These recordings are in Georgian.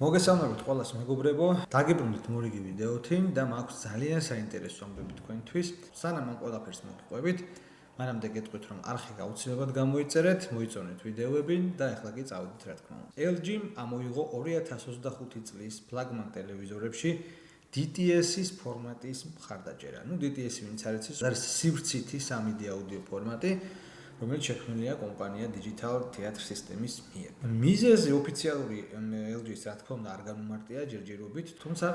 მოგესალმებით ყველას მეგობრებო, დაგიბრუნდით მორიგი ვიდეოთი და მაქვს ძალიან საინტერესო ამბები თქვენთვის. სანამ ამ ყველაფერს მოგიყვებით, მანამდე გეტყვით რომ არხი გაუცილებლად გამოიწერეთ, მოიწონეთ ვიდეოები და ახლა კი წავედით რა თქმა უნდა. LG-მ ამოიღო 2025 წლის ფლაგმან ტელევიზორებში DTS-ის ფორმატის მხარდაჭერა. DTS-ი ვინც არ იცის, არის სივრცითი 3D აუდიო ფორმატი, რომელიც შექმნილია კომპანია Digital Theatre Systems მიერ. მიზეზი ოფიციალური LG-ის რა თქმა უნდა არ გამომარტია ჯერჯერობით, თუმცა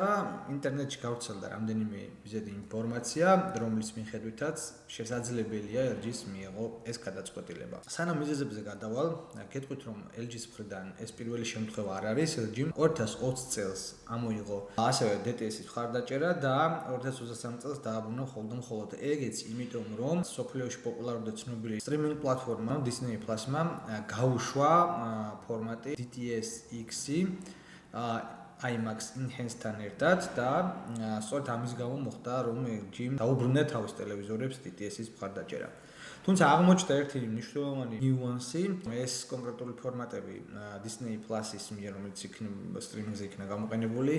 ინტერნეტში გავრცელდა რამდენიმე მიზედი ინფორმაცია, რომლის მიხედვითაც შესაძლებელია LG-ს მიეღო ეს გადაწყვეტილება. სანამ მიზეზებზე გადავალ, გეტყვით რომ LG-ის მხრიდან ეს პირველი შემთხვევა არ არის, LG-მ 2020 წელს ამოიღო ასევე DTS-ის მხარდაჭერა და 2023 წელს დააბრუნა მხოლოდ ეგეც იმიტომ რომ სოფლიოში პოპულარული და ცნობილი სტრიმინგ პლატფორმა Disney Plus-მა გაუშვა ფორმატი DTS-X-ი IMAX Enhanced-თან ერთად და სწორედ ამის გამო მოხდა რომ LG-მ დაუბრუნა თავის ტელევიზორებს DTS-ის მხარდაჭერა. თუმცა აღმოჩნდა ერთი მნიშვნელოვანი ნიუანსი, ეს კონკრეტული ფორმატები Disney Plus-ის მიერ რომელიც სტრიმინგზე იქნა გამოყენებული,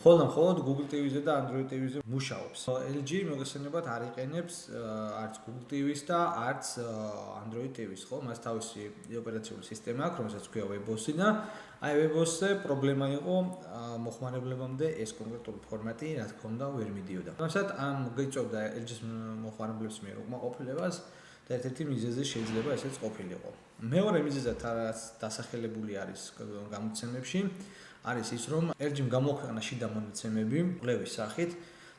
მხოლოდ Google TV-ზე და Android TV-ზე მუშაობს. LG მოგესალმებით არ იყენებს არც Google TV-ს და არც Android TV-ს, ხო? მას თავისი ოპერაციული სისტემა აქვს, რომელსაც ქვია WebOS-ი და აი WebOS-ზე პრობლემა იყო მოხმარებლებამდე ეს კონკრეტული ფორმატი, რა თქმა უნდა, ვერ მიდიოდა. თუმცა ამ გეწევდა LG-ის მოხმარებლებს მიერ უკმაყოფილებას და ერთ-ერთი მიზეზი შეიძლება ესეც ყოფილიყო. მეორე მიზეზად რაც დასახელებული არის გამოცემებში არის ის, რომ LG-მ გამოაქვეყნა შიდა მონაცემები კვლევის სახით,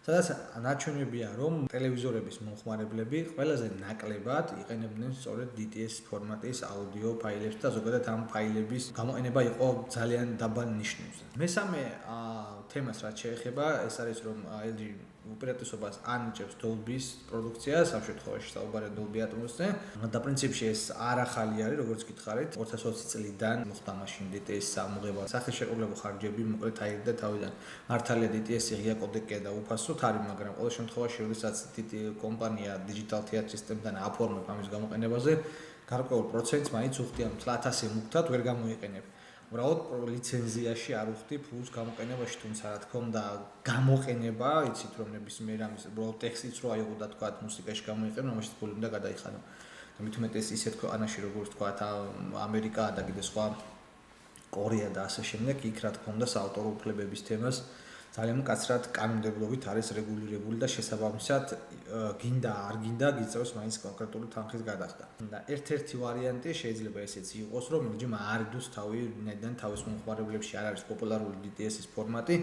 სადაც ნაჩვენებია, რომ ტელევიზორების მომხმარებლები ყველაზე ნაკლებად იყენებდნენ სწორედ DTS ფორმატის აუდიო ფაილებს და ზოგადად ამ ფაილების გამოყენება იყო ძალიან დაბალ ნიშნებზე. მესამე თემას რაც შეეხება, ეს არის რომ LG უპირატესობას ანიჭებს Dolby-ის პროდუქციას, ამ შემთხვევაში საუბარია Dolby Atmos-ზე. და პრინციპში ეს არ ახალი არის, როგორც გითხარით, 2020 წლიდან მოხდა მაშინ DTS-ის ამოღება. სახელშეკრულებო ხარჯები მოკლედ აიღდა თავიდან. მართალია DTS-ი ღია კოდეკია და უფასოდ არის, მაგრამ ყოველ შემთხვევაში, როდესაც კომპანია Digital Theatre Systems-დან აფორმებ ამის გამოყენებაზე, გარკვეულ პროცენტს მაინც უხდიან 1000 მუქთად ვერ გამოიყენებ. უბრალოდ ლიცენზიაში არ უხდი ფულს გამოყენებაში, თუმცა რა თქმა უნდა გამოყენება, იცით რომ ნებისმიერ ამის უბრალოდ ტექსტიც რო აიღო და თქვა მუსიკაში გამოიყენო, ამაში ფული უნდა გადაიხადო. და მით უმეტეს ისეთ ქვეყანაში როგორც თქვა ამერიკა და კიდე სხვა კორეა და ასე შემდეგ, იქ რა თქმა უნდა საავტორო უფლებების თემას ძალიან მკაცრად კანონმდებლობით არის რეგულირებული და შესაბამისად გინდა არ გინდა გიწევს მაინც კონკრეტული თანხის გადახდა. და ერთ-ერთი ვარიანტი შეიძლება ესეც იყოს, რომ LG-მ არ იდოს თავი ნედან თავის მომხმარებლებში არ არის პოპულარული DTS-ის ფორმატი,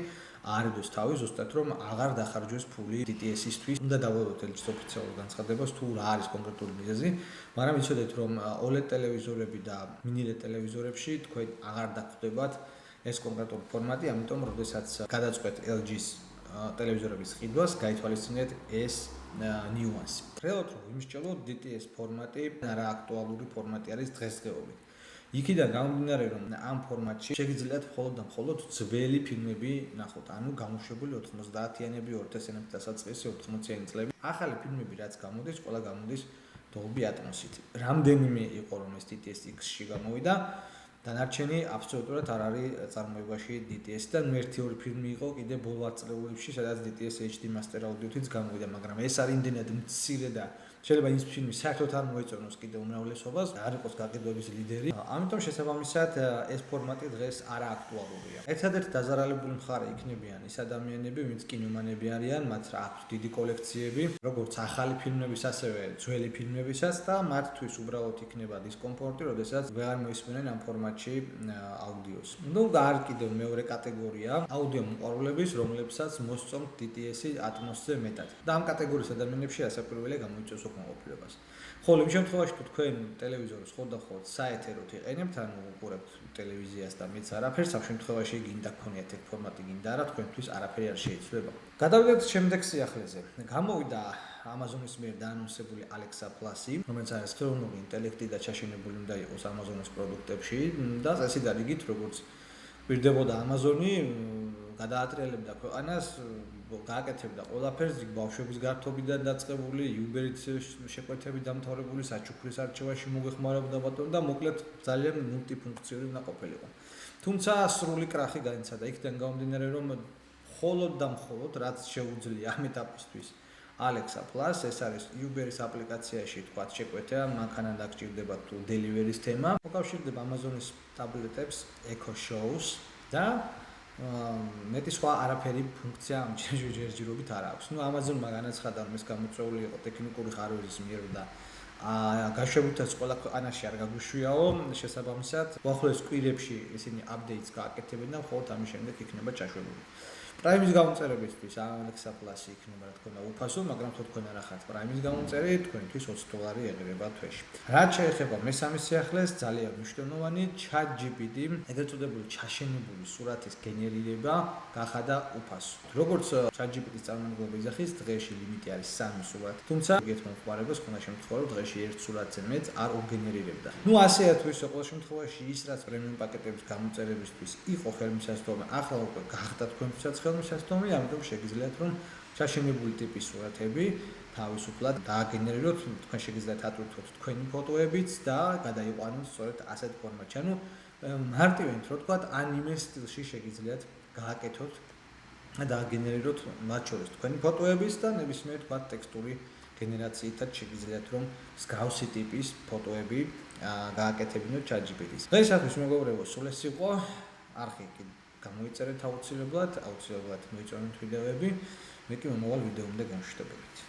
არ იდოს თავი ზუსტად რომ აღარ დახარჯოს ფული DTS-ისთვის. უნდა დავალოთ LG-ის ოფიციალურ განცხადებას თუ რა არის კონკრეტული მიზეზი, მაგრამ იცოდეთ რომ OLED ტელევიზორები და mini LED ტელევიზორებში თქვენ აღარ დახვდებათ ეს კონკრეტული ფორმატი, ამიტომ როდესაც გადაწყვეტ LG-ის ტელევიზორების ყიდვას, გაითვალისწინეთ ეს ნიუანსი. რეალურად რომ ვიმსჯელოთ DTS ფორმატი არა აქტუალური ფორმატი არის დღესდღეობით. იქიდან გამომდინარე რომ ამ ფორმატში შეგიძლიათ მხოლოდ ძველი ფილმები ნახოთ, ანუ გამოშვებული 90-იანები, 2000-იანების დასაწყისი 80-იანი წლები. ახალი ფილმები რაც გამოდის, ყველა გამოდის Dolby Atmos-ით. რამდენიმე იყო რომ ეს DTS-X-ში გამოვიდა. დანარჩენი აბსოლუტურად არ არის წარმოებაში DTS და ერთი-ორი ფილმი იყო კიდე ბოლო აწლეულებში, სადაც DTS HD Master Audio-თიც გამოვიდა, მაგრამ ეს არის იმდენად მცირე და შეიძლება ის ფილმი საერთოდ არ მოეწონოს კიდე უმრავლესობას, არ იყოს გაყიდვების ლიდერი. ამიტომ შესაბამისად ეს ფორმატი დღეს არა აქტუალურია. ერთადერთი დაზარალებული მხარე იქნებიან ის ადამიანები, ვინც კინომანები არიან, მათ აქვს დიდი კოლექციები, როგორც ახალი ფილმების, ასევე ძველი ფილმებისაც და მათთვის უბრალოდ იქნება დისკომფორტი, როდესაც ვეღარ მოისმენენ ამ ფორმატში აუდიოს. არ კიდევ მეორე კატეგორია აუდიო მოყვარულების, რომლებსაც მოსწონთ DTS-ი Atmos-ზე მეტად. და ამ კატეგორიის ადამიანებში ასაკვირველია გამოიწვევს უკმაყოფილებას. ხოლო იმ შემთხვევაში თუ თქვენ ტელევიზორს ხოდახოდ საეთეროდ იყენებთ, ანუ უყურებთ ტელევიზიას და მეც არაფერს, ამ შემთხვევაში გინდა გქონიათ ეგ ფორმატი, გინდა არა, თქვენთვის არაფერი არ შეიცვლება. გადავიდეთ შემდეგ სიახლეზე. გამოვიდა Amazon-ის მიერ დაანონსებული Alexa Plus-ი, რომელიც არის ხელოვნური ინტელექტი და ჩაშენებული უნდა იყოს Amazon-ის პროდუქტებში და წესით არიგით, როგორც ვირდებოდა Amazon-ი, გადაატრიალებდა ქვეყანას, გააკეთებდა ყველაფერს, ბავშვების გართობიდან დაწყებული, Uber-ით შეკვეთებით დამთავრებული, საჩუქრის არჩევაში მოგეხმარებოდა ბატონო და მოკლედ ძალიან მულტიფუნქციური უნდა ყოფილიყო. თუმცა სრული კრახი განიცადა იქიდან გამომდინარე, რომ მხოლოდ და მხოლოდ რაც შეუძლია ამ ეტაპისთვის Alexa Plus, ეს არის Uber-ის აპლიკაციაში თქვა შეკვეთა, მანქანად აღჭირდება თუ delivery-ის თემა, უკავშირდება Amazon-ის ტაბლეტებს, Echo Shows და მეტი სხვა არაფერი ფუნქცია ამ ჯერჯერობით არ აქვს. ნუ Amazon-მა განაცხადა, რომ ეს გამოწვეული იყო ტექნიკური ხარვეზის მიერ და გაშვებულთაც ყველა ქვეყანაში არ გაგვიშვიაო, შესაბამისად, უახლოეს კვირებში ისინი updates გააკეთებენ და მხოლოდ ამის შემდეგ იქნება ჩაშვებული. Prime-ის გამომწერებისთვის Alexa Plus-ი იქნება რა თქმა უნდა უფასო, მაგრამ თუ თქვენ არ ახართ Prime-ის გამომწერი, თქვენთვის $20 ეღირება თვეში. რაც შეეხება მესამე სიახლეს, ძალიან მნიშვნელოვანი ChatGPT, ეგრეთ წოდებული ჩაშენებული სურათის გენერირება გახადა უფასო. როგორც ChatGPT-ის წარმომადგენლობა იძახის, დღეში ლიმიტი არის 3 სურათი. თუმცა გეთ მომხმარებელს ქონა შემთხვევა, რომ დღეში 1 სურათზე მეტ არ უგენერირებდა. ნუ ასეა თუ ისე ყოველ შემთხვევაში ის რაც პრემიუმ პაკეტების გამოწერებისთვის იყო ხელმისაწვდომი, ახლა უკვე გახდა თქვენთვისაც ხელმისაწვდომი, ამიტომ შეგიძლიათ რომ ჩაშენებული ტიპის სურათები თავისუფლად დააგენერიროთ, თქვენ შეგიძლიათ ატვირთოთ თქვენი ფოტოებიც და გადაიყვანოთ სწორედ ასეთ ფორმატში. ანუ მარტივად რო თქვა, ანიმე სტილში შეგიძლიათ გააკეთოთ და დააგენერიროთ მათ შორის თქვენი ფოტოებიც და ნებისმიერ თქვა ტექსტური გენერაციითაც შეგიძლიათ რომ მსგავსი ტიპის ფოტოები გააკეთებინოთ ChatGPT-ს. დღეისათვის მეგობრებო, სულ ეს იყო. არხი გამოიწერეთ აუცილებლად მოიწონეთ ვიდეოები. მე კი მომავალ ვიდეომდე განშტობებით.